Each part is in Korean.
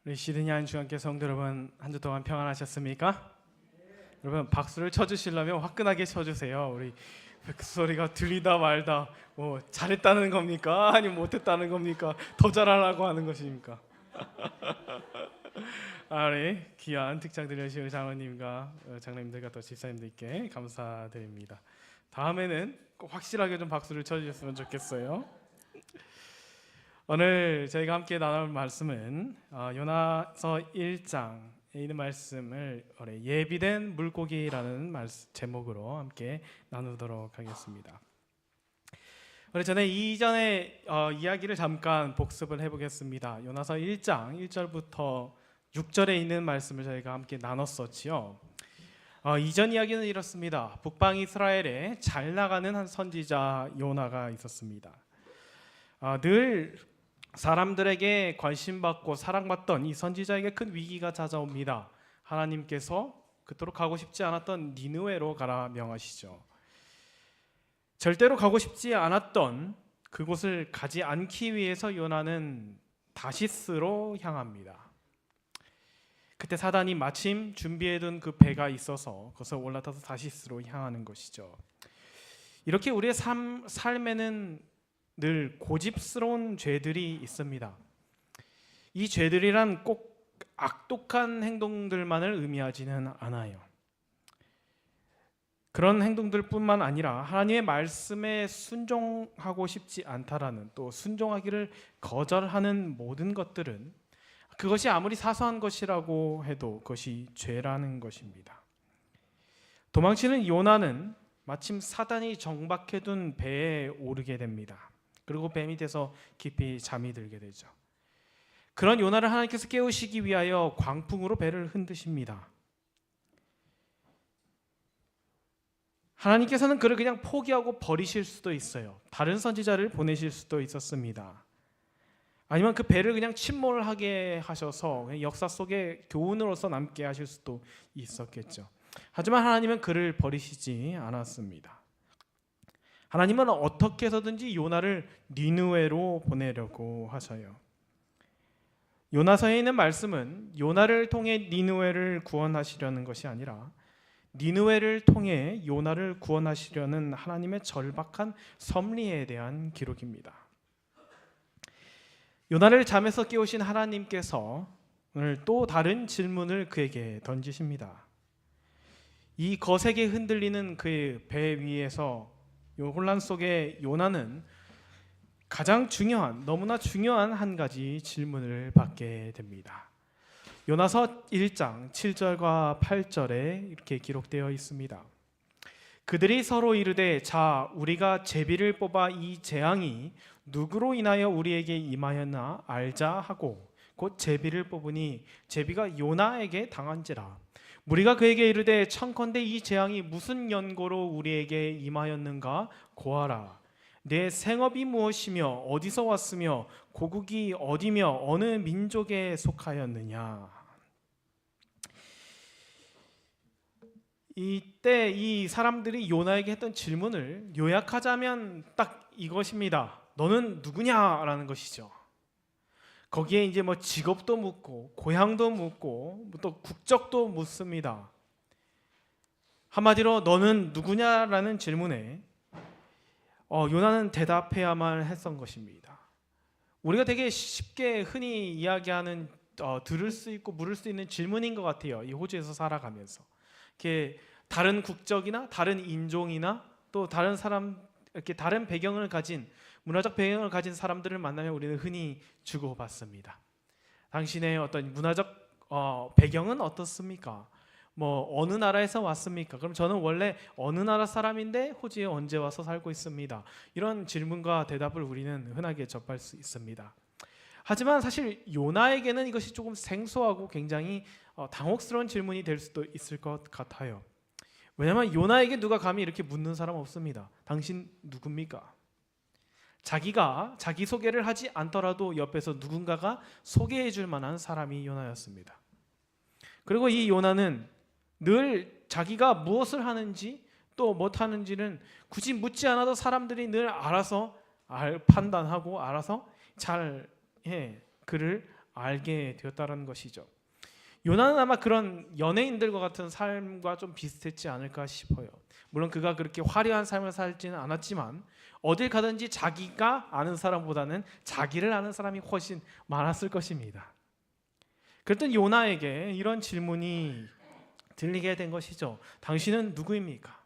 우리 시드니 안주한께 성도 여러분, 한 주 동안 평안하셨습니까? 여러분 박수를 쳐주시려면 화끈하게 쳐주세요. 우리 그 소리가 들리다 말다 뭐 잘했다는 겁니까? 아니면 못했다는 겁니까? 더 잘하라고 하는 것입니까? 우리 귀한 특장 들려주신 장로님과 장로님들과 또 집사님들께 감사드립니다. 다음에는 꼭 확실하게 좀 박수를 쳐주셨으면 좋겠어요. 오늘 저희가 함께 나눌 말씀은 요나서 1장에 있는 말씀을 예비된 물고기라는 제목으로 함께 나누도록 하겠습니다. 저는 이전에 이야기를 잠깐 복습을 해보겠습니다. 요나서 1장 1절부터 6절에 있는 말씀을 저희가 함께 나눴었지요. 이전 이야기는 이렇습니다. 북방 이스라엘에 잘 나가는 한 선지자 요나가 있었습니다. 늘 사람들에게 관심받고 사랑받던 이 선지자에게 큰 위기가 찾아옵니다. 하나님께서 그토록 가고 싶지 않았던 니느웨로 가라 명하시죠. 절대로 가고 싶지 않았던 그곳을 가지 않기 위해서 요나는 다시스로 향합니다. 그때 사단이 마침 준비해둔 그 배가 있어서 거기서 올라타서 다시스로 향하는 것이죠. 이렇게 우리의 삶에는 늘 고집스러운 죄들이 있습니다. 이 죄들이란 꼭 악독한 행동들만을 의미하지는 않아요. 그런 행동들뿐만 아니라 하나님의 말씀에 순종하고 싶지 않다라는, 또 순종하기를 거절하는 모든 것들은 그것이 아무리 사소한 것이라고 해도 그것이 죄라는 것입니다. 도망치는 요나는 마침 사단이 정박해둔 배에 오르게 됩니다. 그리고 배 밑에서 깊이 잠이 들게 되죠. 그런 요나를 하나님께서 깨우시기 위하여 광풍으로 배를 흔드십니다. 하나님께서는 그를 그냥 포기하고 버리실 수도 있어요. 다른 선지자를 보내실 수도 있었습니다. 아니면 그 배를 그냥 침몰하게 하셔서 그냥 역사 속에 교훈으로서 남게 하실 수도 있었겠죠. 하지만 하나님은 그를 버리시지 않았습니다. 하나님은 어떻게 해서든지 요나를 니느웨로 보내려고 하셔요. 요나서에 있는 말씀은 요나를 통해 니느웨를 구원하시려는 것이 아니라 니느웨를 통해 요나를 구원하시려는 하나님의 절박한 섭리에 대한 기록입니다. 요나를 잠에서 깨우신 하나님께서 오늘 또 다른 질문을 그에게 던지십니다. 이 거세게 흔들리는 그의 배 위에서 요 혼란 속에 요나는 가장 중요한, 너무나 중요한 한 가지 질문을 받게 됩니다. 요나서 1장 7절과 8절에 이렇게 기록되어 있습니다. 그들이 서로 이르되 자 우리가 제비를 뽑아 이 재앙이 누구로 인하여 우리에게 임하였나 알자 하고 곧 제비를 뽑으니 제비가 요나에게 당한지라. 우리가 그에게 이르되 청컨대 이 재앙이 무슨 연고로 우리에게 임하였는가 고하라. 내 생업이 무엇이며 어디서 왔으며 고국이 어디며 어느 민족에 속하였느냐. 이때 이 사람들이 요나에게 했던 질문을 요약하자면 딱 이것입니다. 너는 누구냐라는 것이죠. 거기에 이제 뭐 직업도 묻고 고향도 묻고 또 국적도 묻습니다. 한마디로 너는 누구냐라는 질문에 요나는 대답해야만 했던 것입니다. 우리가 되게 쉽게 흔히 이야기하는 들을 수 있고 물을 수 있는 질문인 것 같아요. 이 호주에서 살아가면서 이렇게 다른 국적이나 다른 인종이나 또 다른 사람 이렇게 다른 배경을 가진 문화적 배경을 가진 사람들을 만나면 우리는 흔히 주고받습니다. 당신의 어떤 문화적 배경은 어떻습니까? 뭐 어느 나라에서 왔습니까? 그럼 저는 원래 어느 나라 사람인데 호주에 언제 와서 살고 있습니다. 이런 질문과 대답을 우리는 흔하게 접할 수 있습니다. 하지만 사실 요나에게는 이것이 조금 생소하고 굉장히 당혹스러운 질문이 될 수도 있을 것 같아요. 왜냐하면 요나에게 누가 감히 이렇게 묻는 사람 없습니다. 당신 누굽니까? 자기가 자기 소개를 하지 않더라도 옆에서 누군가가 소개해 줄 만한 사람이 요나였습니다. 그리고 이 요나는 늘 자기가 무엇을 하는지 또 못하는지는 굳이 묻지 않아도 사람들이 늘 알아서 판단하고 알아서 잘 그를 알게 되었다는 것이죠. 요나는 아마 그런 연예인들과 같은 삶과 좀 비슷했지 않을까 싶어요. 물론 그가 그렇게 화려한 삶을 살지는 않았지만 어딜 가든지 자기가 아는 사람보다는 자기를 아는 사람이 훨씬 많았을 것입니다. 그랬던 요나에게 이런 질문이 들리게 된 것이죠. 당신은 누구입니까?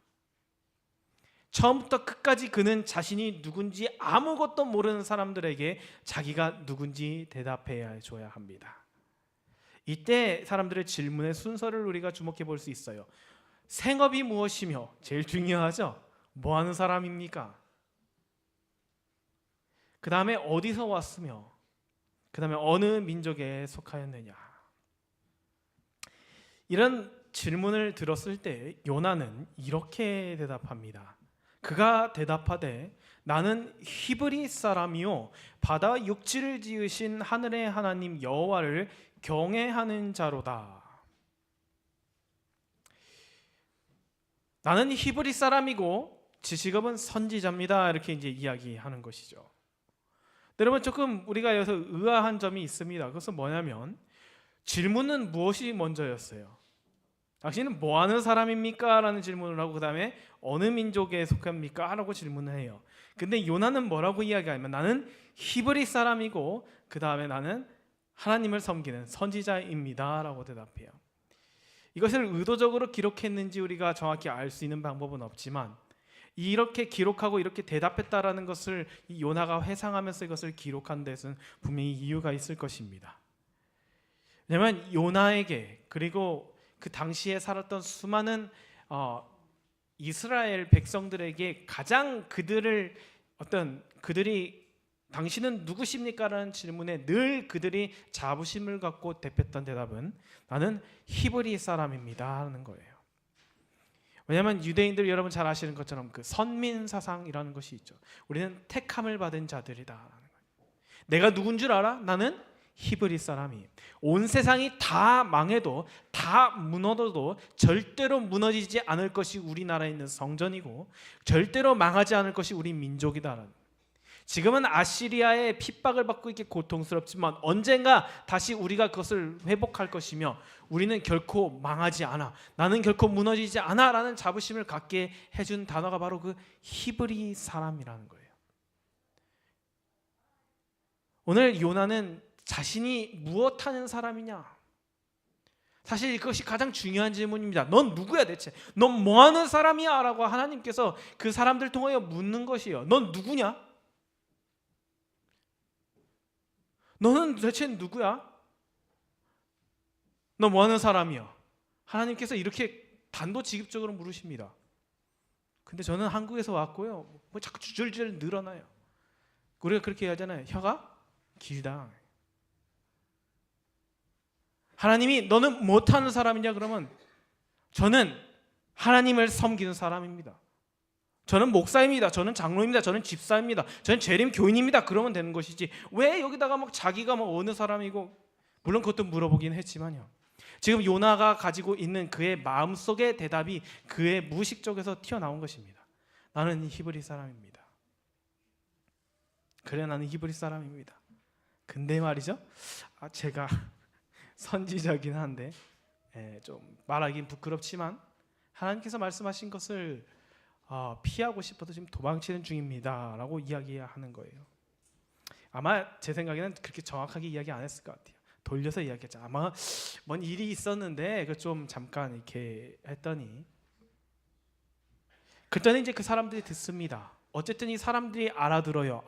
처음부터 끝까지 그는 자신이 누군지 아무것도 모르는 사람들에게 자기가 누군지 대답해 줘야 합니다. 이때 사람들의 질문의 순서를 우리가 주목해 볼 수 있어요. 생업이 무엇이며, 제일 중요하죠. 뭐 하는 사람입니까? 그 다음에 어디서 왔으며, 그 다음에 어느 민족에 속하였느냐. 이런 질문을 들었을 때 요나는 이렇게 대답합니다. 그가 대답하되 나는 히브리 사람이요 바다와 육지를 지으신 하늘의 하나님 여호와를 경외하는 자로다. 나는 히브리 사람이고 제 직업은 선지자입니다. 이렇게 이제 이야기하는 것이죠. 여러분 조금 우리가 여기서 의아한 점이 있습니다. 그것은 뭐냐면 질문은 무엇이 먼저였어요? 당신은 뭐 하는 사람입니까? 라는 질문을 하고 그 다음에 어느 민족에 속합니까? 라고 질문을 해요. 근데 요나는 뭐라고 이야기하냐면 나는 히브리 사람이고 그 다음에 나는 하나님을 섬기는 선지자입니다 라고 대답해요. 이것을 의도적으로 기록했는지 우리가 정확히 알 수 있는 방법은 없지만 이렇게 기록하고 이렇게 대답했다라는 것을 이 요나가 회상하면서 이것을 기록한 데서는 분명히 이유가 있을 것입니다. 왜냐하면 요나에게 그리고 그 당시에 살았던 수많은 이스라엘 백성들에게 가장 그들이 당신은 누구십니까? 라는 질문에 늘 그들이 자부심을 갖고 대답했던 대답은 나는 히브리 사람입니다 하는 거예요. 왜냐하면 유대인들 여러분 잘 아시는 것처럼 그 선민 사상이라는 것이 있죠. 우리는 택함을 받은 자들이다 라는 거예요. 내가 누군 줄 알아? 나는 히브리 사람이. 온 세상이 다 망해도 다 무너져도 절대로 무너지지 않을 것이 우리나라에 있는 성전이고 절대로 망하지 않을 것이 우리 민족이다라는. 지금은 아시리아의 핍박을 받고 이렇게 고통스럽지만 언젠가 다시 우리가 그것을 회복할 것이며 우리는 결코 망하지 않아, 나는 결코 무너지지 않아 라는 자부심을 갖게 해준 단어가 바로 그 히브리 사람이라는 거예요. 오늘 요나는 자신이 무엇하는 사람이냐? 사실 이것이 가장 중요한 질문입니다. 넌 누구야 대체? 넌 뭐하는 사람이야? 라고 하나님께서 그 사람들 통하여 묻는 것이에요. 넌 누구냐? 너는 대체 누구야? 너 뭐하는 사람이야? 하나님께서 이렇게 단도직입적으로 물으십니다. 근데 저는 한국에서 왔고요. 뭐 자꾸 주절주절 늘어나요. 우리가 그렇게 하잖아요. 혀가 길다. 하나님이 너는 못하는 사람이냐 그러면 저는 하나님을 섬기는 사람입니다. 저는 목사입니다. 저는 장로입니다. 저는 집사입니다. 저는 재림 교인입니다. 그러면 되는 것이지 왜 여기다가 막 자기가 뭐 어느 사람이고 물론 그것도 물어보긴 했지만요. 지금 요나가 가지고 있는 그의 마음속의 대답이 그의 무의식적에서 튀어나온 것입니다. 나는 히브리 사람입니다. 그래 나는 히브리 사람입니다. 근데 말이죠. 제가 선지자긴 한데 좀 말하긴 부끄럽지만 하나님께서 말씀하신 것을 피하고 싶어도 지금 도망치는 중입니다 라고 이야기하는 거예요. 아마 제 생각에는 그렇게 정확하게 이야기 안 했을 것 같아요. 돌려서 이야기했죠. 아마 뭔 일이 있었는데 그 좀 잠깐 이렇게 했더니 그때는 이제 그 사람들이 듣습니다. 어쨌든 이 사람들이 알아들어요.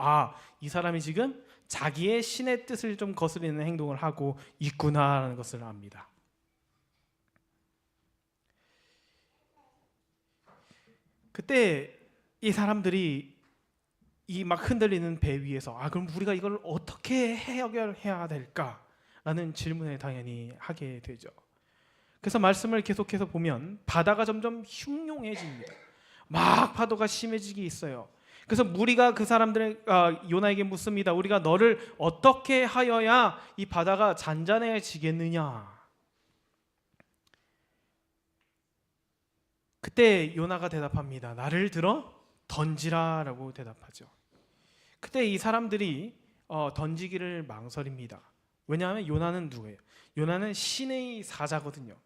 이 사람이 지금 자기의 신의 뜻을 좀 거스르는 행동을 하고 있구나라는 것을 압니다. 그때 이 사람들이 이 막 흔들리는 배 위에서 그럼 우리가 이걸 어떻게 해결해야 될까라는 질문을 당연히 하게 되죠. 그래서 말씀을 계속해서 보면 바다가 점점 흉흉해집니다. 막 파도가 심해지기 있어요. 그래서 무리가 그 사람들의 요나에게 묻습니다. 우리가 너를 어떻게 하여야 이 바다가 잔잔해지겠느냐? 그때 요나가 대답합니다. 나를 들어 던지라라고 대답하죠. 그때 이 사람들이 던지기를 망설입니다. 왜냐하면 요나는 누구예요? 요나는 신의 사자거든요.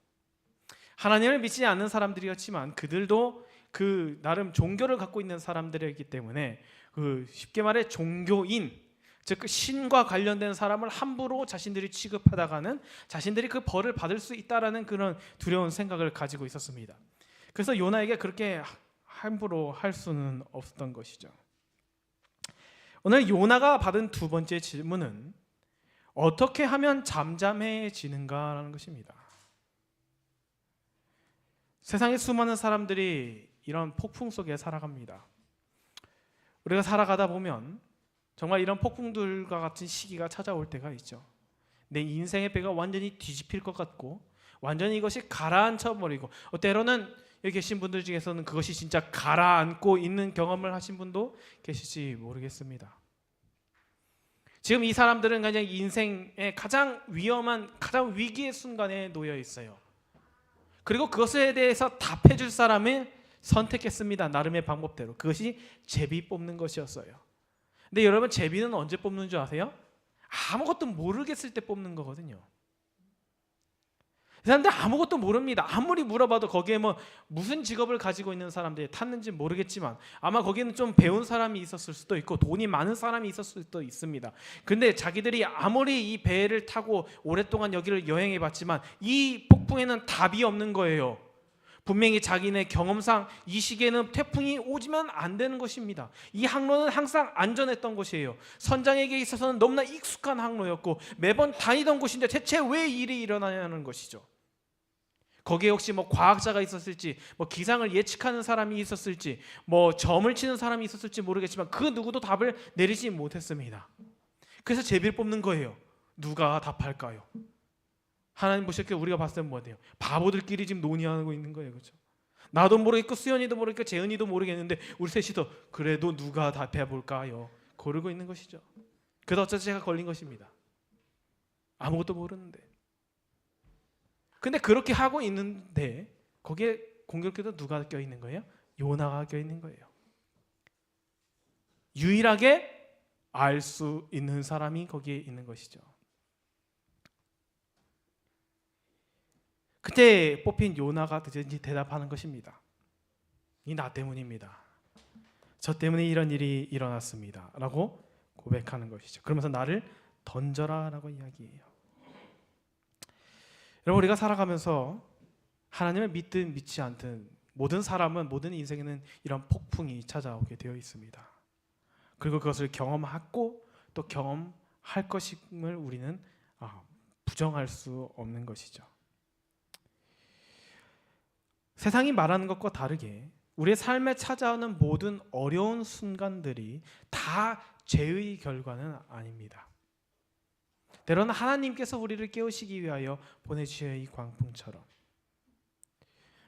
하나님을 믿지 않는 사람들이었지만 그들도 그 나름 종교를 갖고 있는 사람들이었기 때문에 그 쉽게 말해 종교인, 즉 그 신과 관련된 사람을 함부로 자신들이 취급하다가는 자신들이 그 벌을 받을 수 있다라는 그런 두려운 생각을 가지고 있었습니다. 그래서 요나에게 그렇게 함부로 할 수는 없었던 것이죠. 오늘 요나가 받은 두 번째 질문은 어떻게 하면 잠잠해지는가라는 것입니다. 세상에 수많은 사람들이 이런 폭풍 속에 살아갑니다. 우리가 살아가다 보면 정말 이런 폭풍들과 같은 시기가 찾아올 때가 있죠. 내 인생의 배가 완전히 뒤집힐 것 같고 완전히 이것이 가라앉혀 버리고, 때로는 여기 계신 분들 중에서는 그것이 진짜 가라앉고 있는 경험을 하신 분도 계실지 모르겠습니다. 지금 이 사람들은 그냥 인생의 가장 위험한, 가장 위기의 순간에 놓여 있어요. 그리고 그것에 대해서 답해 줄 사람을 선택했습니다. 나름의 방법대로. 그것이 제비 뽑는 것이었어요. 근데 여러분, 제비는 언제 뽑는 줄 아세요? 아무것도 모르겠을 때 뽑는 거거든요. 이 사람들 아무것도 모릅니다. 아무리 물어봐도 거기에 뭐 무슨 직업을 가지고 있는 사람들이 탔는지 모르겠지만 아마 거기는 좀 배운 사람이 있었을 수도 있고 돈이 많은 사람이 있었을 수도 있습니다. 근데 자기들이 아무리 이 배를 타고 오랫동안 여기를 여행해 봤지만 이 폭풍에는 답이 없는 거예요. 분명히 자기네 경험상 이 시기에는 태풍이 오지만 안 되는 것입니다. 이 항로는 항상 안전했던 곳이에요. 선장에게 있어서는 너무나 익숙한 항로였고 매번 다니던 곳인데 대체 왜 일이 일어나냐는 것이죠. 거기에 혹시 뭐 과학자가 있었을지, 뭐 기상을 예측하는 사람이 있었을지, 뭐 점을 치는 사람이 있었을지 모르겠지만 그 누구도 답을 내리지 못했습니다. 그래서 제비를 뽑는 거예요. 누가 답할까요? 하나님 보셨기에 우리가 봤을 때 뭐 돼요? 바보들끼리 지금 논의하고 있는 거예요, 그렇죠? 나도 모르겠고 수연이도 모르겠고 재은이도 모르겠는데 우리 셋이서 그래도 누가 답해 볼까요? 고르고 있는 것이죠. 그래서 어쩌지 제가 걸린 것입니다. 아무것도 모르는데. 근데 그렇게 하고 있는데 거기에 공교롭게도 누가 껴 있는 거예요? 요나가 껴 있는 거예요. 유일하게 알 수 있는 사람이 거기에 있는 것이죠. 그때 뽑힌 요나가 드디어 대답하는 것입니다. 이 나 때문입니다. 저 때문에 이런 일이 일어났습니다. 라고 고백하는 것이죠. 그러면서 나를 던져라 라고 이야기해요. 여러분, 우리가 살아가면서 하나님을 믿든 믿지 않든 모든 사람은, 모든 인생에는 이런 폭풍이 찾아오게 되어 있습니다. 그리고 그것을 경험하고 또 경험할 것임을 우리는 부정할 수 없는 것이죠. 세상이 말하는 것과 다르게 우리의 삶에 찾아오는 모든 어려운 순간들이 다 죄의 결과는 아닙니다. 때로는 하나님께서 우리를 깨우시기 위하여 보내주셔야 이 광풍처럼.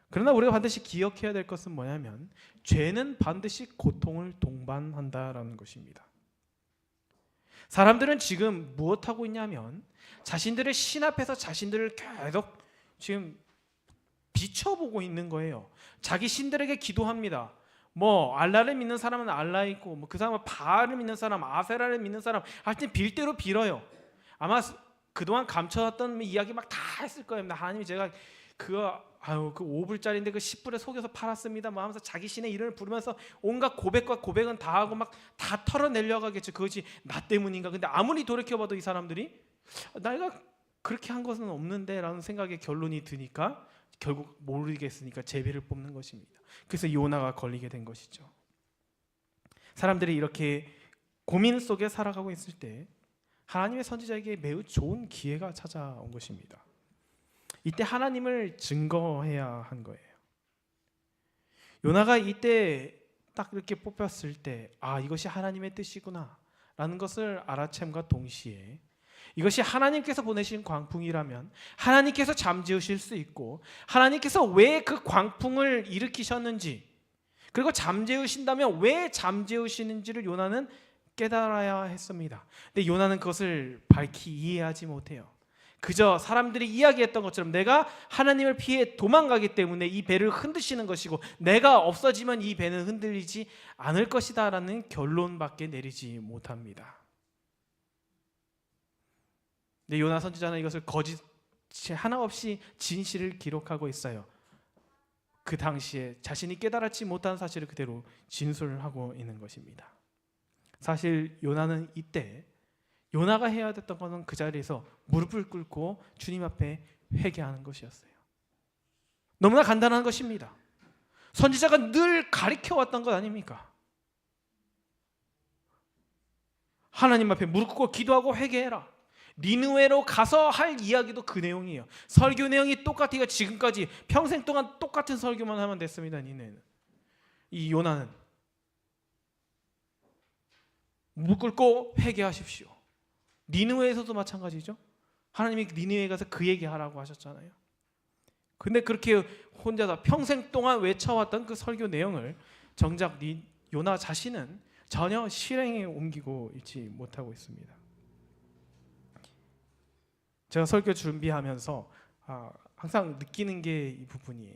그러나 우리가 반드시 기억해야 될 것은 뭐냐면 죄는 반드시 고통을 동반한다라는 것입니다. 사람들은 지금 무엇하고 있냐면 자신들의 신 앞에서 자신들을 계속 지금 비춰보고 있는 거예요. 자기 신들에게 기도합니다. 뭐 알라를 믿는 사람은 알라 있고, 뭐 그 사람은 바알을 믿는 사람, 아세라를 믿는 사람, 하여튼 빌대로 빌어요. 아마 그동안 감춰왔던 이야기 막 다 했을 거예요. 하나님이 제가 그거 그 5불짜리인데 그 10불에 속여서 팔았습니다. 뭐 하면서 자기 신의 이름을 부르면서 온갖 고백과 고백은 다 하고 막 다 털어내려고 하겠죠. 그것이 나 때문인가? 근데 아무리 돌이켜봐도 이 사람들이 내가 그렇게 한 것은 없는데 라는 생각에 결론이 드니까 결국 모르겠으니까 제비를 뽑는 것입니다. 그래서 요나가 걸리게 된 것이죠. 사람들이 이렇게 고민 속에 살아가고 있을 때 하나님의 선지자에게 매우 좋은 기회가 찾아온 것입니다. 이때 하나님을 증거해야 한 거예요. 요나가 이때 딱 이렇게 뽑혔을 때 이것이 하나님의 뜻이구나 라는 것을 알아챈과 동시에 이것이 하나님께서 보내신 광풍이라면 하나님께서 잠재우실 수 있고 하나님께서 왜 그 광풍을 일으키셨는지, 그리고 잠재우신다면 왜 잠재우시는지를 요나는 깨달아야 했습니다. 근데 요나는 그것을 밝히 이해하지 못해요. 그저 사람들이 이야기했던 것처럼 내가 하나님을 피해 도망가기 때문에 이 배를 흔드시는 것이고 내가 없어지면 이 배는 흔들리지 않을 것이다 라는 결론밖에 내리지 못합니다. 근데 요나 선지자는 이것을 거짓 하나 없이 진실을 기록하고 있어요. 그 당시에 자신이 깨달았지 못한 사실을 그대로 진술을 하고 있는 것입니다. 사실 요나는 이때 요나가 해야 됐던 것은 그 자리에서 무릎을 꿇고 주님 앞에 회개하는 것이었어요. 너무나 간단한 것입니다. 선지자가 늘 가르쳐왔던 것 아닙니까? 하나님 앞에 무릎 꿇고 기도하고 회개해라. 니느웨로 가서 할 이야기도 그 내용이에요. 설교 내용이 똑같아요. 지금까지 평생 동안 똑같은 설교만 하면 됐습니다. 니느웨는. 이 요나는 무릎 꿇고 회개하십시오. 니느웨에서도 마찬가지죠. 하나님이 니느웨에 가서 그 얘기하라고 하셨잖아요. 근데 그렇게 혼자서 평생 동안 외쳐왔던 그 설교 내용을 정작 요나 자신은 전혀 실행에 옮기고 있지 못하고 있습니다. 제가 설교 준비하면서 항상 느끼는 게 이 부분이에요.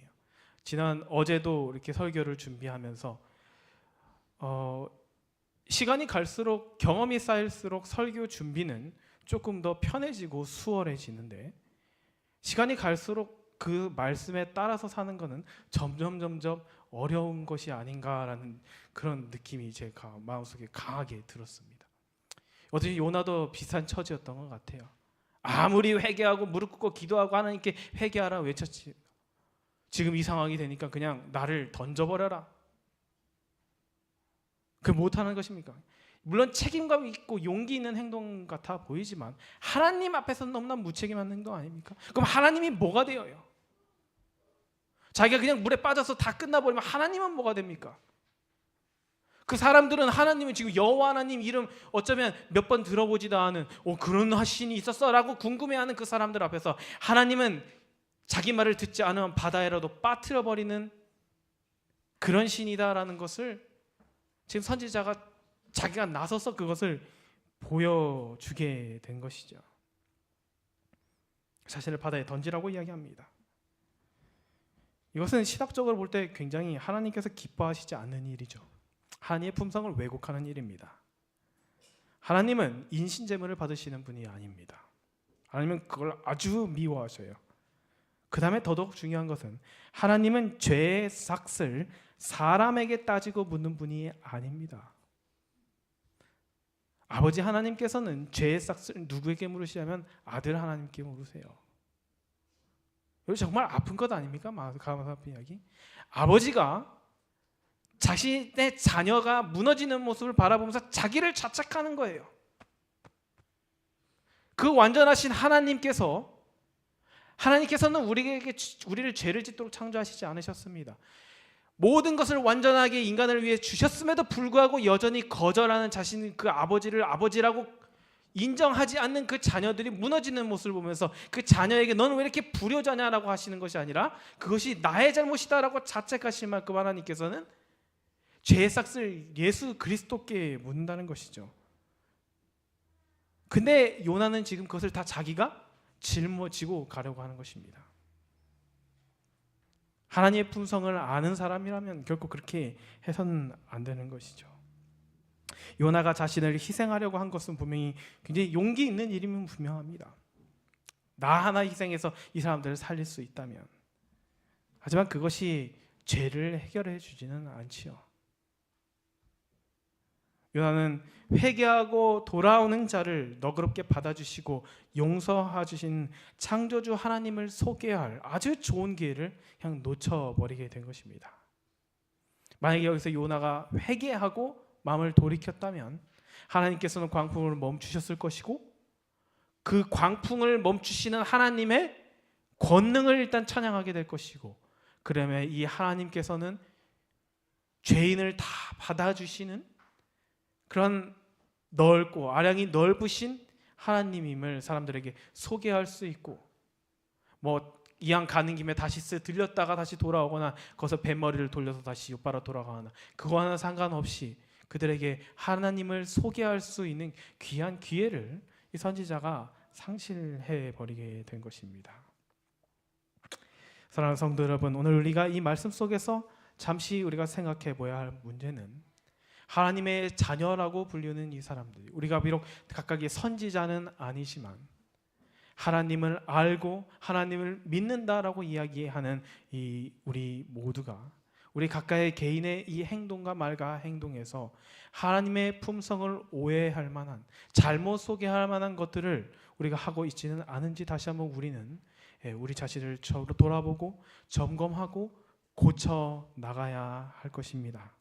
어제도 이렇게 설교를 준비하면서 시간이 갈수록 경험이 쌓일수록 설교 준비는 조금 더 편해지고 수월해지는데 시간이 갈수록 그 말씀에 따라서 사는 것은 점점 어려운 것이 아닌가라는 그런 느낌이 제 마음속에 강하게 들었습니다. 어제 요나도 비슷한 처지였던 것 같아요. 아무리 회개하고 무릎 꿇고 기도하고 하나님께 회개하라 외쳤지. 지금 이 상황이 되니까 그냥 나를 던져버려라. 그 못하는 것입니까? 물론 책임감 있고 용기 있는 행동 같아 보이지만 하나님 앞에서는 너무나 무책임한 행동 아닙니까? 그럼 하나님이 뭐가 되어요? 자기가 그냥 물에 빠져서 다 끝나버리면 하나님은 뭐가 됩니까? 그 사람들은 하나님은 지금 여호와 하나님 이름 어쩌면 몇 번 들어보지도 않은 그런 신이 있었어 라고 궁금해하는 그 사람들 앞에서 하나님은 자기 말을 듣지 않으면 바다에라도 빠뜨려버리는 그런 신이다라는 것을 지금 선지자가 자기가 나서서 그것을 보여주게 된 것이죠. 자신을 바다에 던지라고 이야기합니다. 이것은 시각적으로 볼 때 굉장히 하나님께서 기뻐하시지 않는 일이죠. 하나님의 품성을 왜곡하는 일입니다. 하나님은 인신제물을 받으시는 분이 아닙니다. 하나님은 그걸 아주 미워하셔요. 그 다음에 더더욱 중요한 것은 하나님은 죄의 삭을 사람에게 따지고 묻는 분이 아닙니다. 아버지 하나님께서는 죄의 삭을 누구에게 물으시냐면 아들 하나님께 물으세요. 이거 정말 아픈 것 아닙니까? 가만 아픈 이야기. 아버지가 자신의 자녀가 무너지는 모습을 바라보면서 자기를 자책하는 거예요. 그 완전하신 하나님께서는 우리를 죄를 짓도록 창조하시지 않으셨습니다. 모든 것을 완전하게 인간을 위해 주셨음에도 불구하고 여전히 거절하는 자신의 그 아버지를 아버지라고 인정하지 않는 그 자녀들이 무너지는 모습을 보면서 그 자녀에게 너는 왜 이렇게 불효자냐라고 하시는 것이 아니라 그것이 나의 잘못이다라고 자책하신 만큼 하나님께서는 죄의 삭을 예수 그리스도께 묻는다는 것이죠. 근데 요나는 지금 그것을 다 자기가 짊어지고 가려고 하는 것입니다. 하나님의 품성을 아는 사람이라면 결코 그렇게 해서는 안 되는 것이죠. 요나가 자신을 희생하려고 한 것은 분명히 굉장히 용기 있는 일이면 분명합니다. 나 하나 희생해서 이 사람들을 살릴 수 있다면. 하지만 그것이 죄를 해결해 주지는 않지요. 요나는 회개하고 돌아오는 자를 너그럽게 받아주시고 용서해 주신 창조주 하나님을 소개할 아주 좋은 기회를 그냥 놓쳐버리게 된 것입니다. 만약에 여기서 요나가 회개하고 마음을 돌이켰다면 하나님께서는 광풍을 멈추셨을 것이고 그 광풍을 멈추시는 하나님의 권능을 일단 찬양하게 될 것이고 그러면 이 하나님께서는 죄인을 다 받아주시는 그런 넓고 아량이 넓으신 하나님임을 사람들에게 소개할 수 있고 이왕 가는 김에 다시 들렸다가 다시 돌아오거나 거기서 뱃머리를 돌려서 다시 옆바로 돌아가거나 그거와는 상관없이 그들에게 하나님을 소개할 수 있는 귀한 기회를 이 선지자가 상실해 버리게 된 것입니다. 사랑하는 성도 여러분, 오늘 우리가 이 말씀 속에서 잠시 우리가 생각해 봐야 할 문제는 하나님의 자녀라고 불리는 이 사람들, 우리가 비록 각각의 선지자는 아니지만 하나님을 알고 하나님을 믿는다라고 이야기하는 이 우리 모두가 우리 각각의 개인의 이 행동과 말과 행동에서 하나님의 품성을 오해할 만한, 잘못 소개할 만한 것들을 우리가 하고 있지는 않은지 다시 한번 우리는 우리 자신을 돌아보고 점검하고 고쳐 나가야 할 것입니다.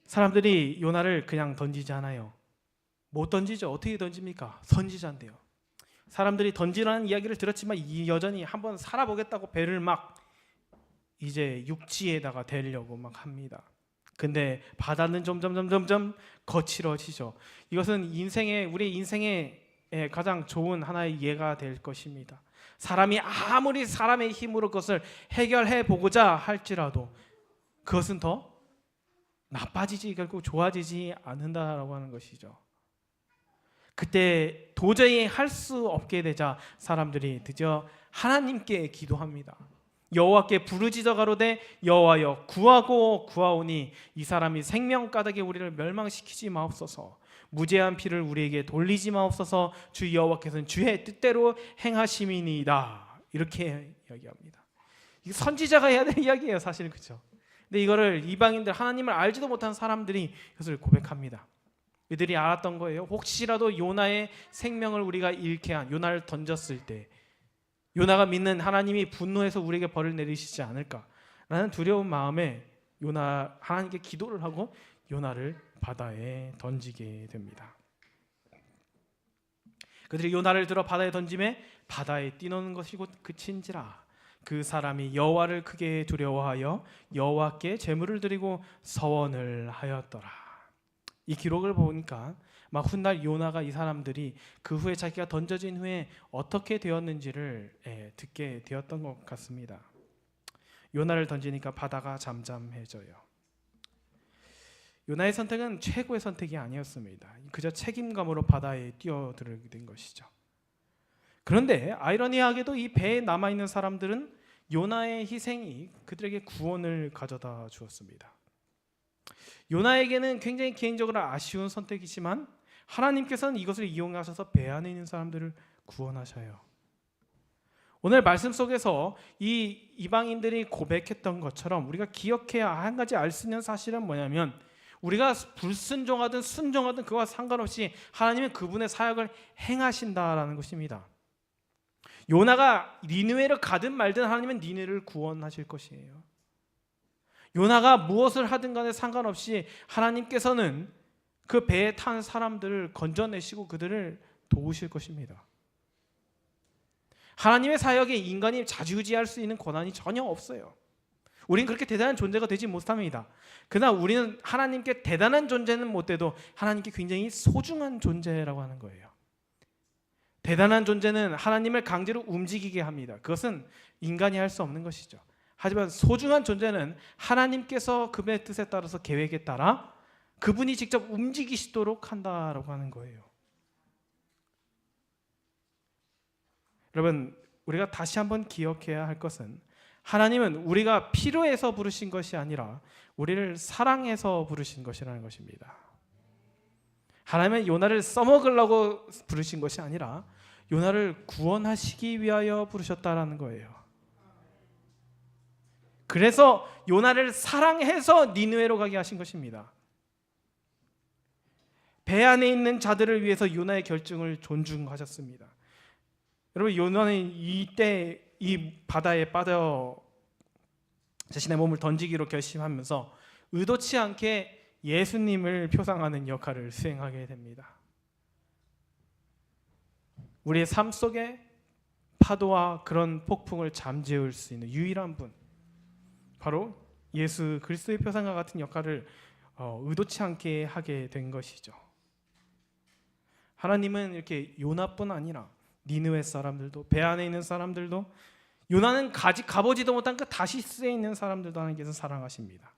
사람들이 요나를 그냥 던지지 않아요. 못 던지죠. 어떻게 던집니까? 선지자인데요. 사람들이 던지라는 이야기를 들었지만 여전히 한번 살아보겠다고 배를 막 이제 육지에다가 대려고 막 합니다. 근데 바다는 점점 거칠어지죠. 이것은 우리 인생의 가장 좋은 하나의 예가 될 것입니다. 사람이 아무리 사람의 힘으로 그것을 해결해 보고자 할지라도 그것은 더 나빠지지 결국 좋아지지 않는다라고 하는 것이죠. 그때 도저히 할 수 없게 되자 사람들이 드디어 하나님께 기도합니다. 여호와께 부르짖어 가로되 여호와여 구하고 구하오니 이 사람이 생명가닥에 우리를 멸망시키지 마옵소서. 무죄한 피를 우리에게 돌리지 마옵소서. 주 여호와께서는 주의 뜻대로 행하심이니이다. 이렇게 이야기합니다. 이게 선지자가 해야 될 이야기예요, 사실. 그렇죠? 근데 이거를 이방인들, 하나님을 알지도 못한 사람들이 이것을 고백합니다. 이들이 알았던 거예요. 혹시라도 요나의 생명을 우리가 잃게 한, 요나를 던졌을 때 요나가 믿는 하나님이 분노해서 우리에게 벌을 내리시지 않을까라는 두려운 마음에 하나님께 기도를 하고 요나를 바다에 던지게 됩니다. 그들이 요나를 들어 바다에 던짐에 바다에 뛰노는 것이 곧 그친지라. 그 사람이 여호와를 크게 두려워하여 여호와께 제물을 드리고 서원을 하였더라. 이 기록을 보니까 막 훗날 요나가 이 사람들이 그 후에 자기가 던져진 후에 어떻게 되었는지를 듣게 되었던 것 같습니다. 요나를 던지니까 바다가 잠잠해져요. 요나의 선택은 최고의 선택이 아니었습니다. 그저 책임감으로 바다에 뛰어들게 된 것이죠. 그런데 아이러니하게도 이 배에 남아있는 사람들은 요나의 희생이 그들에게 구원을 가져다 주었습니다. 요나에게는 굉장히 개인적으로 아쉬운 선택이지만 하나님께서는 이것을 이용하셔서 배 안에 있는 사람들을 구원하셔요. 오늘 말씀 속에서 이 이방인들이 고백했던 것처럼 우리가 기억해야 한 가지 알 수 있는 사실은 뭐냐면 우리가 불순종하든 순종하든 그와 상관없이 하나님은 그분의 사역을 행하신다라는 것입니다. 요나가 니느웨를 가든 말든 하나님은 니느웨를 구원하실 것이에요. 요나가 무엇을 하든 간에 상관없이 하나님께서는 그 배에 탄 사람들을 건져내시고 그들을 도우실 것입니다. 하나님의 사역에 인간이 좌지우지할 수 있는 권한이 전혀 없어요. 우리는 그렇게 대단한 존재가 되지 못합니다. 그러나 우리는 하나님께 대단한 존재는 못 돼도 하나님께 굉장히 소중한 존재라고 하는 거예요. 대단한 존재는 하나님을 강제로 움직이게 합니다. 그것은 인간이 할 수 없는 것이죠. 하지만 소중한 존재는 하나님께서 그분의 뜻에 따라서 계획에 따라 그분이 직접 움직이시도록 한다라고 하는 거예요. 여러분, 우리가 다시 한번 기억해야 할 것은 하나님은 우리가 필요해서 부르신 것이 아니라 우리를 사랑해서 부르신 것이라는 것입니다. 하나님은 요나를 써먹으려고 부르신 것이 아니라 요나를 구원하시기 위하여 부르셨다라는 거예요. 그래서 요나를 사랑해서 니느웨로 가게 하신 것입니다. 배 안에 있는 자들을 위해서 요나의 결정을 존중하셨습니다. 여러분, 요나는 이때 이 바다에 빠져 자신의 몸을 던지기로 결심하면서 의도치 않게 예수님을 표상하는 역할을 수행하게 됩니다. 우리의 삶 속에 파도와 그런 폭풍을 잠재울 수 있는 유일한 분, 바로 예수 그리스도의 표상과 같은 역할을 의도치 않게 하게 된 것이죠. 하나님은 이렇게 요나뿐 아니라 니느웨 사람들도, 배 안에 있는 사람들도, 요나는 가보지도 못한 그 다시스에 있는 사람들도 하나님께서 사랑하십니다.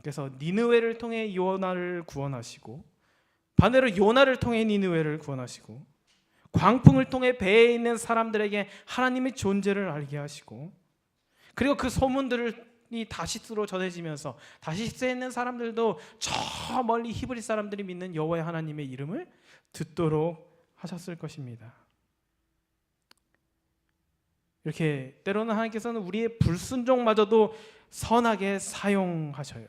그래서 니느웨를 통해 요나를 구원하시고, 반대로 요나를 통해 니느웨를 구원하시고, 광풍을 통해 배에 있는 사람들에게 하나님의 존재를 알게 하시고, 그리고 그 소문들이 다시스로 전해지면서 다시스에 있는 사람들도 저 멀리 히브리 사람들이 믿는 여호와의 하나님의 이름을 듣도록 하셨을 것입니다. 이렇게 때로는 하나님께서는 우리의 불순종마저도 선하게 사용하셔요.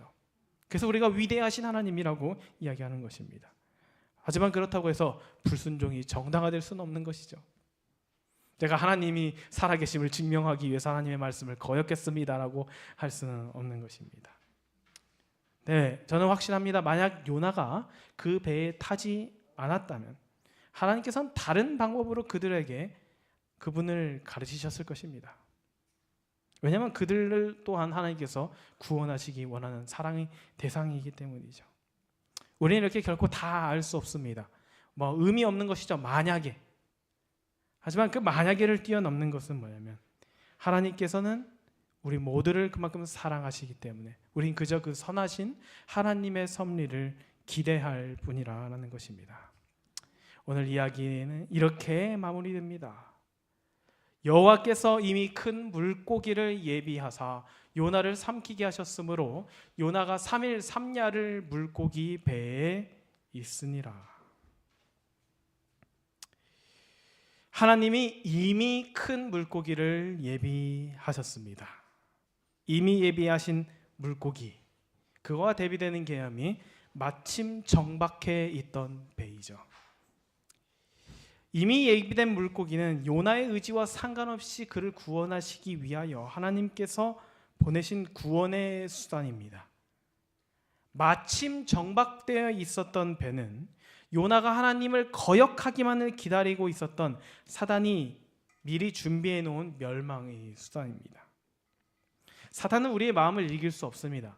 그래서 우리가 위대하신 하나님이라고 이야기하는 것입니다. 하지만 그렇다고 해서 불순종이 정당화될 수는 없는 것이죠. 제가 하나님이 살아계심을 증명하기 위해서 하나님의 말씀을 거역했습니다라고 할 수는 없는 것입니다. 네, 저는 확신합니다. 만약 요나가 그 배에 타지 않았다면 하나님께서는 다른 방법으로 그분을 가르치셨을 것입니다. 왜냐하면 그들을 또한 하나님께서 구원하시기 원하는 사랑의 대상이기 때문이죠. 우리는 이렇게 결코 다 알 수 없습니다. 의미 없는 것이죠. 만약에. 하지만 그 만약에를 뛰어넘는 것은 뭐냐면 하나님께서는 우리 모두를 그만큼 사랑하시기 때문에 우린 그저 그 선하신 하나님의 섭리를 기대할 뿐이라는 것입니다. 오늘 이야기는 이렇게 마무리됩니다. 여호와께서 이미 큰 물고기를 예비하사 요나를 삼키게 하셨으므로 요나가 3일 3야를 물고기 배에 있으니라. 하나님이 이미 큰 물고기를 예비하셨습니다. 이미 예비하신 물고기, 그거와 대비되는 개념이 마침 정박해 있던 배이죠. 이미 예비된 물고기는 요나의 의지와 상관없이 그를 구원하시기 위하여 하나님께서 보내신 구원의 수단입니다. 마침 정박되어 있었던 배는 요나가 하나님을 거역하기만을 기다리고 있었던 사단이 미리 준비해 놓은 멸망의 수단입니다. 사탄은 우리의 마음을 이길 수 없습니다.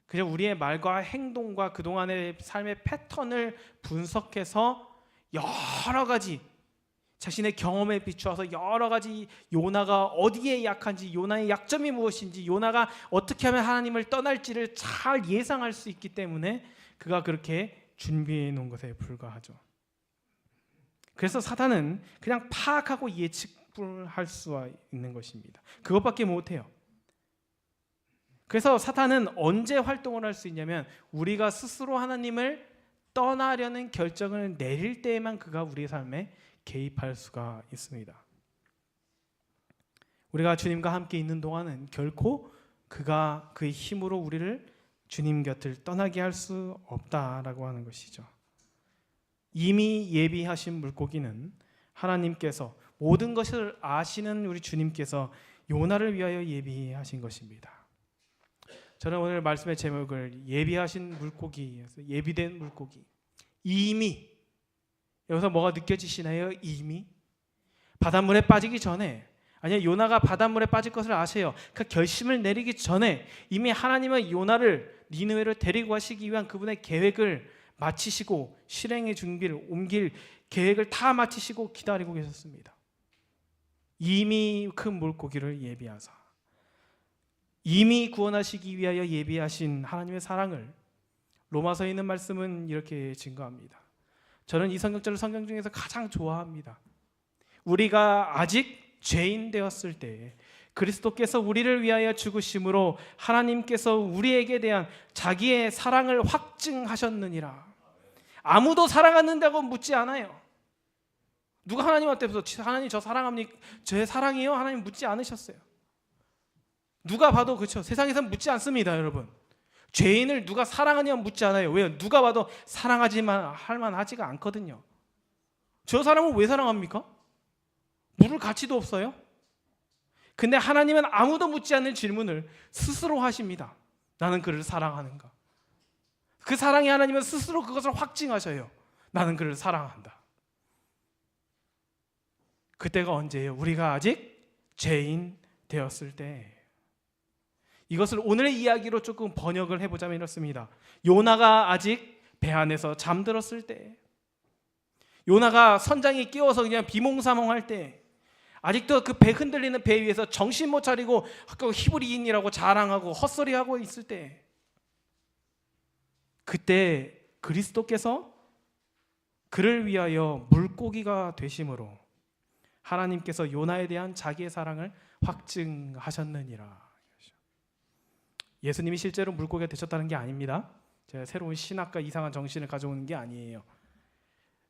그저 우리의 말과 행동과 그동안의 삶의 패턴을 분석해서 여러 가지 자신의 경험에 비추어서 여러 가지 요나가 어디에 약한지, 요나의 약점이 무엇인지, 요나가 어떻게 하면 하나님을 떠날지를 잘 예상할 수 있기 때문에 그가 그렇게 준비해 놓은 것에 불과하죠. 그래서 사탄은 그냥 파악하고 예측할 수 있는 것입니다. 그것밖에 못해요. 그래서 사탄은 언제 활동을 할 수 있냐면 우리가 스스로 하나님을 떠나려는 결정을 내릴 때에만 그가 우리의 삶에 개입할 수가 있습니다. 우리가 주님과 함께 있는 동안은 결코 그가 그의 힘으로 우리를 주님 곁을 떠나게 할 수 없다라고 하는 것이죠. 이미 예비하신 물고기는 하나님께서 모든 것을 아시는 우리 주님께서 요나를 위하여 예비하신 것입니다. 저는 오늘 말씀의 제목을 예비하신 물고기, 예비된 물고기, 이미, 여기서 뭐가 느껴지시나요? 이미 바닷물에 빠지기 전에, 아니요, 요나가 바닷물에 빠질 것을 아세요. 그 결심을 내리기 전에 이미 하나님은 요나를 니느웨로 데리고 가시기 위한 그분의 계획을 마치시고 실행의 준비를 옮길 계획을 다 마치시고 기다리고 계셨습니다. 이미 큰 물고기를 예비하사 이미 구원하시기 위하여 예비하신 하나님의 사랑을 로마서에 있는 말씀은 이렇게 증거합니다. 저는 이 성경절을 성경 중에서 가장 좋아합니다. 우리가 아직 죄인 되었을 때 그리스도께서 우리를 위하여 죽으심으로 하나님께서 우리에게 대한 자기의 사랑을 확증하셨느니라. 아무도 사랑하는다고 묻지 않아요. 누가 하나님 앞에서 하나님 저 사랑합니까? 제 사랑이요? 하나님 묻지 않으셨어요. 누가 봐도 그렇죠. 세상에서는 묻지 않습니다, 여러분. 죄인을 누가 사랑하냐면 묻지 않아요. 왜요? 누가 봐도 사랑하지만 할 만하지가 않거든요. 저 사람을 왜 사랑합니까? 물을 가치도 없어요. 근데 하나님은 아무도 묻지 않는 질문을 스스로 하십니다. 나는 그를 사랑하는가? 그 사랑의 하나님은 스스로 그것을 확증하셔요. 나는 그를 사랑한다. 그때가 언제예요? 우리가 아직 죄인 되었을 때. 이것을 오늘의 이야기로 조금 번역을 해보자면 이렇습니다. 요나가 아직 배 안에서 잠들었을 때, 요나가 선장이 끼워서 그냥 비몽사몽할 때, 아직도 그 배 흔들리는 배 위에서 정신 못 차리고 히브리인이라고 자랑하고 헛소리하고 있을 때, 그때 그리스도께서 그를 위하여 물고기가 되심으로 하나님께서 요나에 대한 자기의 사랑을 확증하셨느니라. 예수님이 실제로 물고기가 되셨다는 게 아닙니다. 제가 새로운 신학과 이상한 정신을 가져오는 게 아니에요.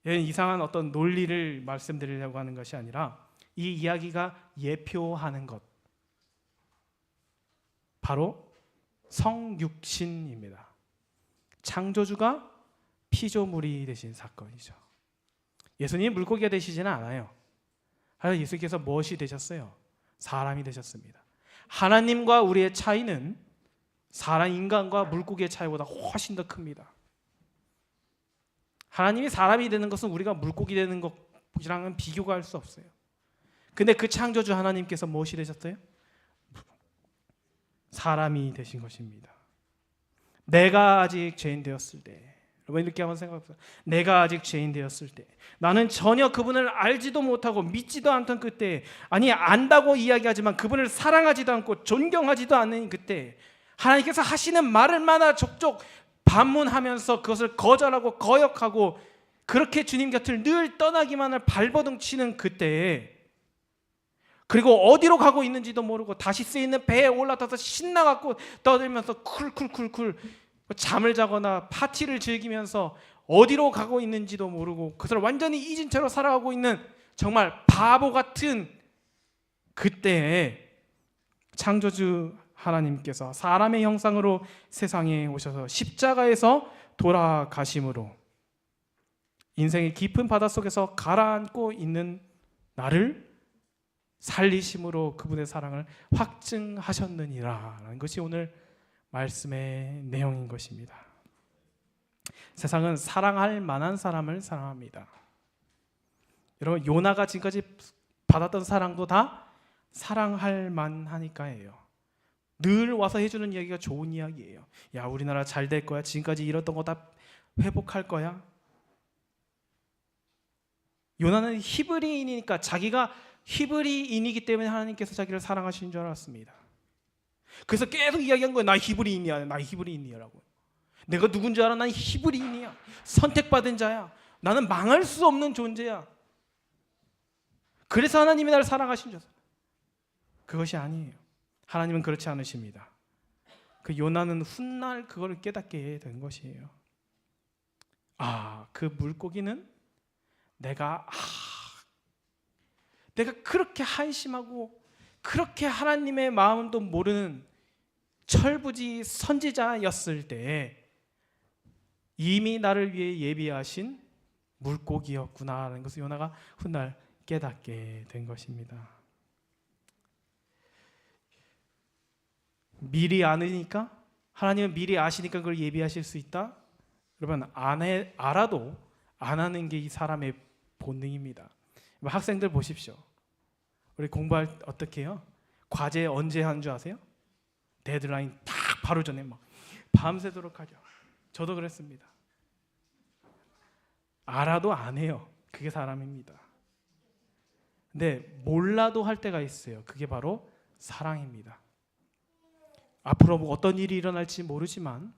이상한 어떤 논리를 말씀드리려고 하는 것이 아니라 이 이야기가 예표하는 것, 바로 성육신입니다. 창조주가 피조물이 되신 사건이죠. 예수님이 물고기가 되시지는 않아요. 하여튼 예수님께서 무엇이 되셨어요? 사람이 되셨습니다. 하나님과 우리의 차이는 사람 인간과 물고기의 차이보다 훨씬 더 큽니다. 하나님이 사람이 되는 것은 우리가 물고기 되는 것이랑은 비교가 할 수 없어요. 근데 그 창조주 하나님께서 무엇이 되셨어요? 사람이 되신 것입니다. 내가 아직 죄인 되었을 때, 여러분 이렇게 한번 생각해보세요. 내가 아직 죄인 되었을 때, 나는 전혀 그분을 알지도 못하고 믿지도 않던 그때, 아니 안다고 이야기하지만 그분을 사랑하지도 않고 존경하지도 않는 그때, 하나님께서 하시는 말을마다 족족 반문하면서 그것을 거절하고 거역하고 그렇게 주님 곁을 늘 떠나기만을 발버둥 치는 그때에, 그리고 어디로 가고 있는지도 모르고 다시 쓰이는 배에 올라타서 신나갖고 떠들면서 쿨쿨쿨쿨 잠을 자거나 파티를 즐기면서 어디로 가고 있는지도 모르고 그것을 완전히 잊은 채로 살아가고 있는 정말 바보 같은 그때에 창조주 하나님께서 사람의 형상으로 세상에 오셔서 십자가에서 돌아가심으로 인생의 깊은 바닷속에서 가라앉고 있는 나를 살리심으로 그분의 사랑을 확증하셨느니라 라는 것이 오늘 말씀의 내용인 것입니다. 세상은 사랑할 만한 사람을 사랑합니다. 여러분 요나가 지금까지 받았던 사랑도 다 사랑할 만하니까예요. 늘 와서 해주는 이야기가 좋은 이야기예요. 야 우리나라 잘 될 거야. 지금까지 잃었던 거 다 회복할 거야. 요나는 히브리인이니까 자기가 히브리인이기 때문에 하나님께서 자기를 사랑하시는 줄 알았습니다. 그래서 계속 이야기한 거예요. 나 히브리인이야. 나 히브리인이라고. 내가 누군지 알아? 난 히브리인이야. 선택받은 자야. 나는 망할 수 없는 존재야. 그래서 하나님이 나를 사랑하신 줄 알았어요. 그것이 아니에요. 하나님은 그렇지 않으십니다. 그 요나는 훗날 그걸 깨닫게 된 것이에요. 그 물고기는 내가 그렇게 한심하고 그렇게 하나님의 마음도 모르는 철부지 선지자였을 때 이미 나를 위해 예비하신 물고기였구나라는 것을 요나가 훗날 깨닫게 된 것입니다. 미리 아니까, 하나님은 미리 아시니까 그걸 예비하실 수 있다? 여러분 알아도 안 하는 게 이 사람의 본능입니다. 학생들 보십시오. 우리 공부할 어떻게 해요? 과제 언제 하는 줄 아세요? 데드라인 딱 바로 전에 막 밤새도록 하죠. 저도 그랬습니다. 알아도 안 해요. 그게 사람입니다. 근데 몰라도 할 때가 있어요. 그게 바로 사랑입니다. 앞으로 어떤 일이 일어날지 모르지만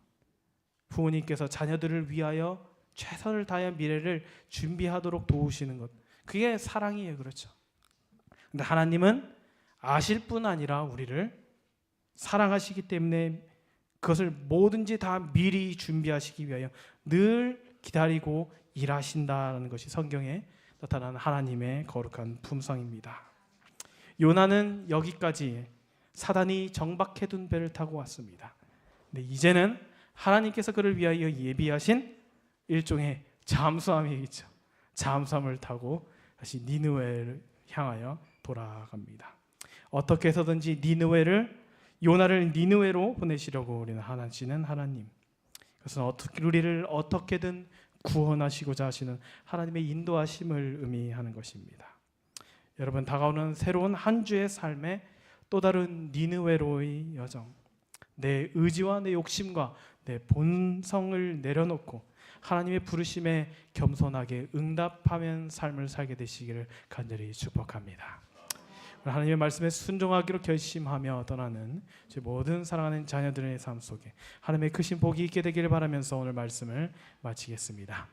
부모님께서 자녀들을 위하여 최선을 다해 미래를 준비하도록 도우시는 것, 그게 사랑이에요. 그렇죠? 근데 하나님은 아실 뿐 아니라 우리를 사랑하시기 때문에 그것을 뭐든지 다 미리 준비하시기 위하여 늘 기다리고 일하신다는 것이 성경에 나타나는 하나님의 거룩한 품성입니다. 요나는 여기까지 사단이 정박해둔 배를 타고 왔습니다. 근데 이제는 하나님께서 그를 위하여 예비하신 일종의 잠수함이겠죠. 잠수함을 타고 다시 니느웨를 향하여 돌아갑니다. 어떻게 해서든지 요나를 니느웨로 보내시려고 우리는 하시는 하나님, 그것은 우리를 어떻게든 구원하시고자 하시는 하나님의 인도하심을 의미하는 것입니다. 여러분 다가오는 새로운 한 주의 삶에 또 다른 니느웨로의 여정, 내 의지와 내 욕심과 내 본성을 내려놓고 하나님의 부르심에 겸손하게 응답하면 삶을 살게 되시기를 간절히 축복합니다. 하나님의 말씀에 순종하기로 결심하며 떠나는 제 모든 사랑하는 자녀들의 삶 속에 하나님의 크신 복이 있게 되기를 바라면서 오늘 말씀을 마치겠습니다.